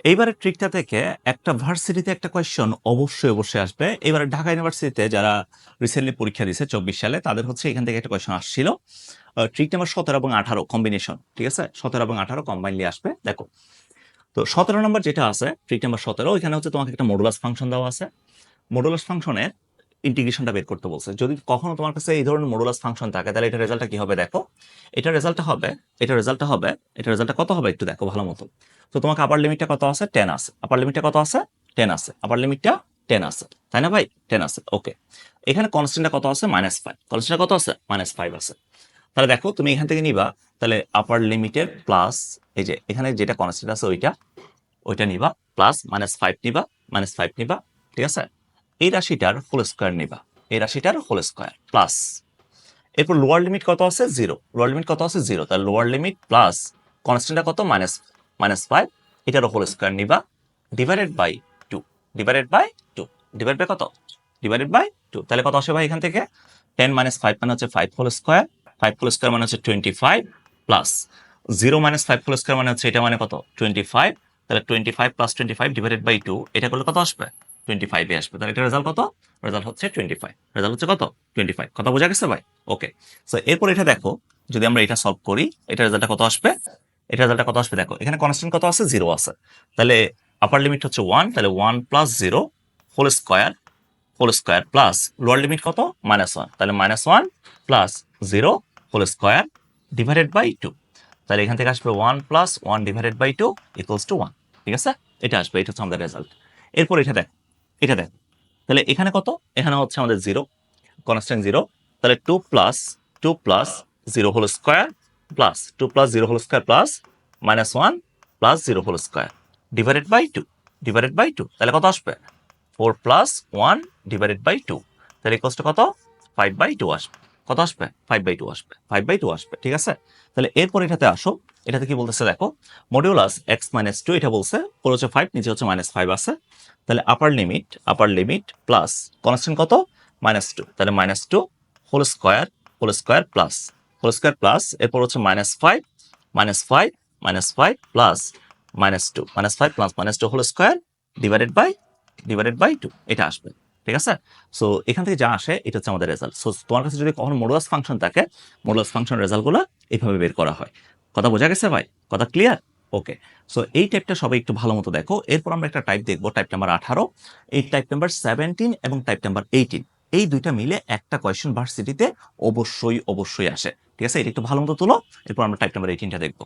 এইবারের ট্রিকটা থেকে একটা ভার্সিটিতে একটা কোয়েশ্চন অবশ্যই আসবে। এবারে ঢাকা ইউনিভার্সিটিতে যারা রিসেন্টলি পরীক্ষা দিয়েছে 24 সালে তাদের হচ্ছে এখান থেকে একটা কোয়েশ্চন আসছিল। ট্রিক নাম্বার 17 এবং 18 কম্বিনেশন, ঠিক আছে? 17 এবং 18 কম্বাইনলি আসবে। দেখো, তো 17 নম্বর যেটা আছে, ট্রিক নাম্বার 17, এখানে হচ্ছে তোমাকে একটা মডুলাস ফাংশন দেওয়া আছে। মডুলাস ফাংশনের ইন্টিগ্রেশনটা বের করতে বলছে। যদি কখনো তোমার কাছে এই ধরনের মডুলাস ফাংশন থাকে তাহলে এটা রেজাল্টটা কি হবে দেখো। এটা রেজাল্টটা হবে, এটা রেজাল্টটা কত হবে একটু দেখো ভালো মতো। তো তোমাকে আপার লিমিটটা কত আছে? 10 আছে। আপার লিমিটটা কত আছে? 10 আছে। আপার লিমিটটা 10 আছে, তাই না ভাই? 10 আছে, ওকে। এখানে কনস্ট্যান্টটা কত আছে? -5। কনস্ট্যান্টটা কত আছে? -5 আছে। তাহলে দেখো তুমি এখান থেকে নিবা, তাহলে আপার লিমিটের প্লাস এই যে এখানে যেটা কনস্ট্যান্ট আছে ওইটা নিবা, প্লাস -5 নিবা, -5 নিবা, ঠিক আছে? এই রাশিটার হোল স্কয়ার নিবা, এই রাশিটার হোল স্কয়ার প্লাস, এরপর লোয়ার লিমিট কত আছে? 0। লোয়ার লিমিট কত আছে? 0। তাহলে লোয়ার লিমিট প্লাস কনস্ট্যান্টটা কত? -5, এটারও হোল স্কয়ার নিবা, divided by 2, divided by 2, divide by কত? Divided by 2। তাহলে কত আসে ভাই এখান থেকে? 10 - 5 মানে হচ্ছে 5 হোল স্কয়ার, 5 হোল স্কয়ার মানে হচ্ছে 25, প্লাস 0 - 5 হোল স্কয়ার মানে হচ্ছে এটা মানে কত? 25। তাহলে 25 + 25 ডিভাইডেড বাই 2, এটা করলে কত আসবে? 25 এ আসবে। তাহলে এটা রেজাল্ট কত? রেজাল্ট হচ্ছে 25। রেজাল্ট হচ্ছে কত? 25। কথা বোঝা গেছে ভাই? ওকে। সো এরপর এটা দেখো, যদি আমরা এটা সলভ করি, এটা রেজাল্টটা কত আসবে? এটা রেজাল্টটা কত আসবে দেখো। এখানে কনস্ট্যান্ট কত আছে? 0 আছে। তাহলে আপার লিমিট হচ্ছে 1, তাহলে 1 + 0 whole square plus lower limit কত? -1, তাহলে -1 + 0 হোল স্কয়ার ডিভাইডেড বাই 2। তাহলে এখান থেকে আসবে 1 + 1 ডিভাইডেড বাই 2 = 1, ঠিক আছে? এটা আসবে, এটা হচ্ছে আমাদের রেজাল্ট। এরপর এটা দেখ, এটা দেখ, তাহলে এখানে কত? এখানে হচ্ছে আমাদের 0, কনস্ট্যান্ট 0। তাহলে 2 + 0 whole square plus 2 + 0 whole square plus -1 + 0 whole square divided by 2, divided by 2। তাহলে কত আসবে? 4 + 1 ডিভাইডেড বাই 2। তাহলে ইকুয়ালস টু কত? 5/2 আসবে। কত আসবে? 5/2 আসবে, 5/2 আসবে, ঠিক আছে? তাহলে এরপর এটাতে আসো, এটাতে কি বলতেছে দেখো, মডিউলাস x - 2 এটা বলছে, উপরে হচ্ছে 5, নিচে হচ্ছে -5 আছে। তাহলে আপার লিমিট প্লাস কনস্ট্যান্ট কত? -2, তাহলে -2 হোল স্কয়ার প্লাস এরপর হচ্ছে -5 -5 -5 plus -2, -5 plus -2 whole square divided by 2, এটা আসবে, ঠিক আছে? সো এখান থেকে যা আসে এটা হচ্ছে আমাদের রেজাল্ট। সো তোমার কাছে যদি কখনো মডুলাস ফাংশন থাকে, মডুলাস ফাংশন রেজাল্টগুলো এইভাবে বের করা হয়। কথা বোঝা গেছে ভাই? কথা ক্লিয়ার? ওকে। সো এই টাইপটা সবাই একটু ভালো মতো দেখো। এরপর আমরা একটা টাইপ দেখবো, টাইপ নাম্বার 18। এই টাইপ নাম্বার 17 এবং টাইপ নাম্বার 18, এই দুইটা মিলে একটা কোয়েশ্চেন ভার্সিটিতে অবশ্যই আসে, ঠিক আছে? এটা একটু ভালো মতো তুলো, এরপর আমরা টাইপ নাম্বার 18টা দেখবো।